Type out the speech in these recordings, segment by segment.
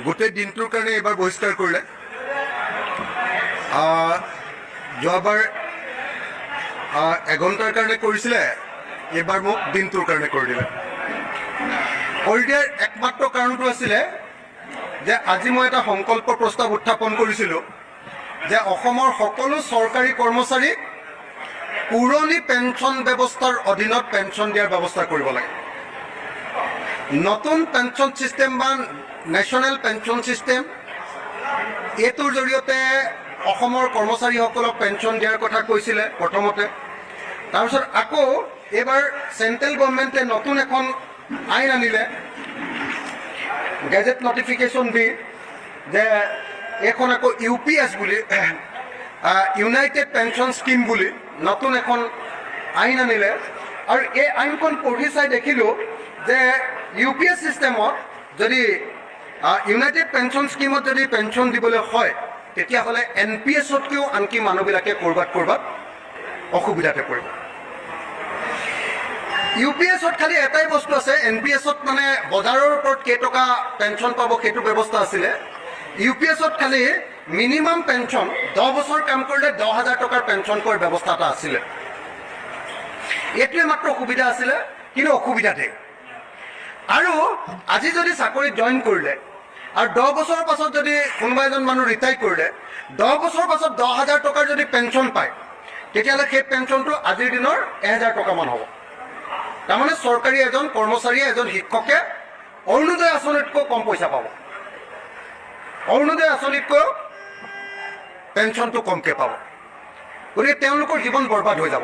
গোটেই দিনটোৰ কাৰণে এইবাৰ বহিষ্কাৰ কৰিলে। যোৱাবাৰ 1 ঘণ্টাৰ কাৰণে কৰিছিলে, এইবাৰ মোক দিনটোৰ কাৰণে কৰি দিলে। কৰি দিয়াৰ একমাত্ৰ কাৰণটো আছিলে যে আজি মই এটা সংকল্প প্ৰস্তাৱ উত্থাপন কৰিছিলোঁ যে অসমৰ সকলো চৰকাৰী কৰ্মচাৰীক পুৰণি পেঞ্চন ব্যৱস্থাৰ অধীনত পেঞ্চন দিয়াৰ ব্যৱস্থা কৰিব লাগে। নতুন পেঞ্চন ছিষ্টেম বা নেশ্যনেল পেঞ্চন ছিষ্টেম, এইটোৰ জৰিয়তে অসমৰ কৰ্মচাৰীসকলক পেঞ্চন দিয়াৰ কথা কৈছিলে প্ৰথমতে। তাৰপিছত আকৌ এইবাৰ চেণ্ট্ৰেল গভৰ্ণমেণ্টে নতুন এখন আইন আনিলে, গেজেট নটিফিকেশ্যন দি, যে এইখন আকৌ UPS বুলি, ইউনাইটেড পেঞ্চন স্কিম বুলি নতুন এখন আইন আনিলে। আৰু এই আইনখন পঢ়ি চাই দেখিলোঁ যে UPS ছিষ্টেমত যদি ইউনাইটেড পেঞ্চন স্কিমত যদি পেঞ্চন দিবলৈ হয়, তেতিয়াহ'লে NPS-তকৈও আনকি মানুহবিলাকে ক'ৰবাত অসুবিধাতে পৰিব। UPS-ত খালি এটাই বস্তু আছে, NPS-ত মানে বজাৰৰ ওপৰত কেইটকা পেঞ্চন পাব সেইটো ব্যৱস্থা আছিলে। UPS-ত খালি মিনিমাম পেঞ্চন 10 বছৰ কাম কৰিলে 10,000 টকাৰ পেঞ্চন পোৱাৰ ব্যৱস্থা এটা আছিলে। এইটোৱে মাত্ৰ অসুবিধা আছিলে, কিন্তু অসুবিধা ধেৰ। আৰু আজি যদি চাকৰিত জইন কৰিলে আৰু 10 বছৰৰ পাছত যদি কোনোবা এজন মানুহ ৰিটায়াৰ কৰিলে, 10 বছৰৰ পাছত 10,000 টকাৰ যদি পেঞ্চন পায়, তেতিয়াহ'লে সেই পেঞ্চনটো আজিৰ দিনৰ 1,000 টকামান হ'ব। তাৰমানে চৰকাৰী এজন কৰ্মচাৰীয়ে, এজন শিক্ষকে অৰুণোদয় আঁচনিতকৈ কম পইচা পাব। অৰুণোদয় আঁচনিতকৈ পেঞ্চনটো কমকৈ পাব। গতিকে তেওঁলোকৰ জীৱন বৰবাদ হৈ যাব।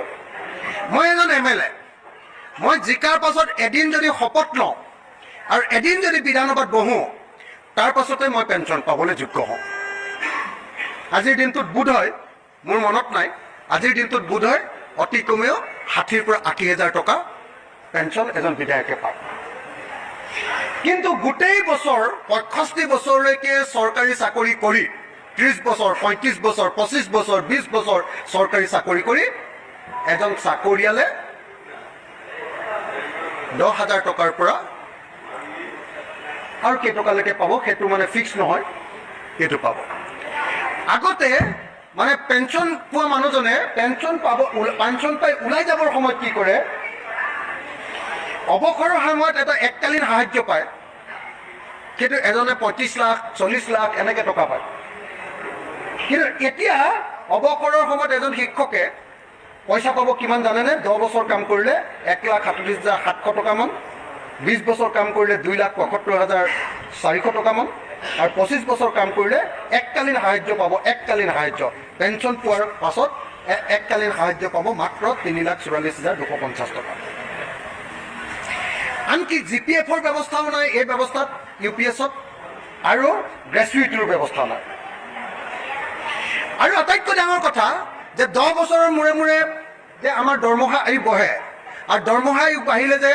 মই এজন MLA, মই জিকাৰ পাছত এদিন যদি শপত লওঁ আৰু এদিন যদি বিধানসভাত বহোঁ, তাৰ পাছতে মই পেঞ্চন পাবলৈ যোগ্য হওঁ। আজিৰ দিনটোত বোধ হয়, মোৰ মনত নাই, আজিৰ দিনটোত বোধ হয় অতি কমেও 60,000 পৰা 80,000 টকা পেঞ্চন এজন বিধায়কে পায়। কিন্তু গোটেই বছৰ 65 বছৰলৈকে চৰকাৰী চাকৰি কৰি, 30 বছৰ, 35 বছৰ, 25 বছৰ, 20 বছৰ চৰকাৰী চাকৰি কৰি এজন চাকৰিয়ালে 10,000 টকাৰ পৰা আৰু কেইটকালৈকে পাব সেইটো মানে ফিক্স নহয়, সেইটো পাব। আগতে মানে পেঞ্চন পোৱা মানুহজনে পেঞ্চন পাই ওলাই যাবৰ সময়ত কি কৰে, অৱসৰৰ সময়ত এটা এককালীন সাহায্য পায়। কিন্তু এজনে 35 লাখ, 40 লাখ এনেকৈ টকা পায়। কিন্তু এতিয়া অৱসৰৰ সময়ত এজন শিক্ষকে পইচা পাব কিমান জানেনে? 10 বছৰ কাম কৰিলে 1,38,700 টকামান, 20 বছৰ কাম কৰিলে 2,75,400 টকামান, আৰু 25 বছৰ কাম কৰিলে এককালীন সাহায্য পাব। এককালীন সাহায্য, পেঞ্চন পোৱাৰ পাছত এককালীন সাহায্য পাব মাত্ৰ 3,44,250 টকা। আনকি GPF-ৰ ব্যৱস্থাও নাই এই ব্যৱস্থাত UPS-ত, আৰু গ্ৰেচুইটিৰ ব্যৱস্থা নাই। আৰু আটাইতকৈ ডাঙৰ কথা যে 10 বছৰৰ মূৰে মূৰে যে আমাৰ দৰমহা আয়োগ বহে, আৰু দৰমহা আয়োগ বাঢ়িলে যে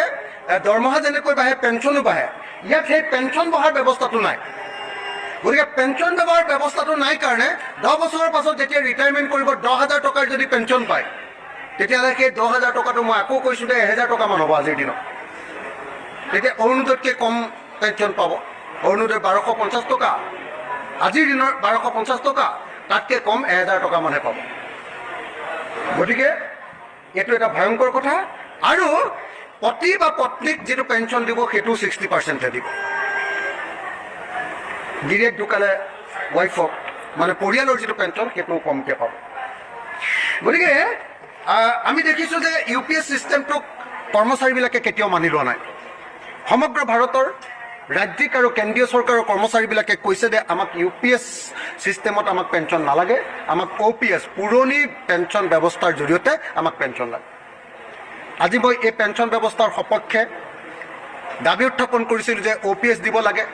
দৰমহা যেনেকৈ বাঢ়ে পেঞ্চনো বাঢ়ে, ইয়াত সেই পেঞ্চন বঢ়াৰ ব্যৱস্থাটো নাই। গতিকে পেঞ্চন বঢ়াৰ ব্যৱস্থাটো নাই কাৰণে 10 বছৰৰ পাছত যেতিয়া ৰিটায়াৰমেণ্ট কৰিব 10,000 টকাৰ যদি পেঞ্চন পায়, তেতিয়াহ'লে সেই 10,000 টকাটো মই আকৌ কৈছোঁ যে 1,000 টকামান হ'ব আজিৰ দিনত। তেতিয়া অৰুণোদয়তকৈ কম পেঞ্চন পাব। অৰুণোদয় 1,250 টকা, আজিৰ দিনৰ 1,250 টকা, তাতকৈ কম 1,000 টকামানহে পাব। গতিকে এইটো এটা ভয়ংকৰ কথা। আৰু পতি বা পত্নীক যিটো পেঞ্চন দিব সেইটো 60%হে দিব। গিৰিয়েক ঢুকালে ৱাইফক, মানে পৰিয়ালৰ যিটো পেঞ্চন সেইটো কমকৈ পাব। গতিকে আমি দেখিছোঁ যে UPS ছিষ্টেমটোক কৰ্মচাৰীবিলাকে কেতিয়াও মানি লোৱা নাই। সমগ্ৰ ভাৰতৰ ৰাজ্যিক আৰু কেন্দ্ৰীয় চৰকাৰৰ কৰ্মচাৰীবিলাকে কৈছে যে আমাক UPS ছিষ্টেমত আমাক পেঞ্চন নালাগে, আমাক OPS পুৰণি পেঞ্চন ব্যৱস্থাৰ জৰিয়তে আমাক পেঞ্চন লাগে। আজি মই এই পেঞ্চন ব্যৱস্থাৰ সপক্ষে দাবী উত্থাপন কৰিছিলোঁ যে OPS দিব লাগে।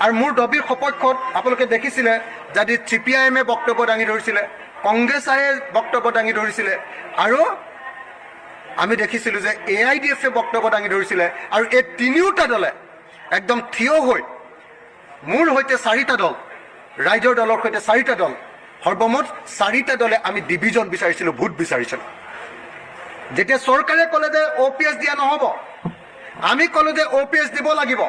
আৰু মোৰ দাবীৰ সপক্ষত আপোনালোকে দেখিছিলে যদি CPIM-এ বক্তব্য দাঙি ধৰিছিলে, কংগ্ৰেছে বক্তব্য দাঙি ধৰিছিলে, আৰু আমি দেখিছিলোঁ যে AIDF-এ বক্তব্য দাঙি ধৰিছিলে। আৰু এই তিনিওটা দলে একদম থিয় হৈ মোৰ সৈতে 4টা দল, ৰাইজৰ দলৰ সৈতে 4টা দল, সৰ্বমুঠ 4টা দলে আমি ডিভিজন বিচাৰিছিলোঁ, ভোট বিচাৰিছিলোঁ। যেতিয়া চৰকাৰে ক'লে যে OPS দিয়া নহ'ব, আমি ক'লোঁ যে OPS দিব লাগিব।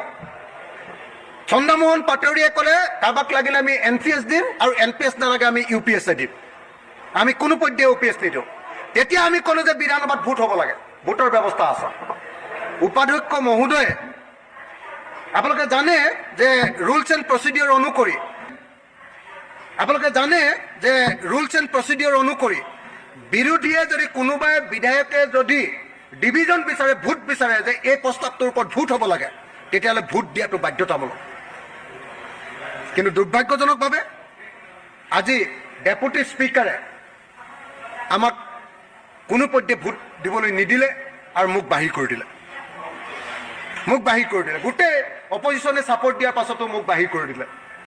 চন্দ্ৰমোহন পাটোৱাৰীয়ে ক'লে কাৰোবাক লাগিলে আমি NPS দিম আৰু NPS নালাগে আমি UPS দিম, আমি কোনো পধ্যে OPS নিদিওঁ। তেতিয়া আমি ক'লোঁ যে বিধানসভাত ভোট হ'ব লাগে, ভোটৰ ব্যৱস্থা আছে। উপাধ্যক্ষ মহোদয়ে আপোনালোকে জানে যে ৰুলছ এণ্ড প্ৰচিডিঅ'ৰ অনুসৰি বিৰোধীয়ে যদি কোনোবাই বিধায়কে যদি ডিভিজন বিচাৰে, ভোট বিচাৰে যে এই প্ৰস্তাৱটোৰ ওপৰত ভোট হ'ব লাগে, তেতিয়াহ'লে ভোট দিয়াটো বাধ্যতামূলক। কিন্তু দুৰ্ভাগ্যজনকভাৱে আজি ডেপুটি স্পীকাৰে আমাক কোনো পধ্যে ভোট দিবলৈ নিদিলে আৰু মোক বাহিৰ কৰি দিলে। গোটেই অপজিশ্যনে ছাপৰ্ট দিয়াৰ পাছতো মোক বাহিৰ কৰি দিলে।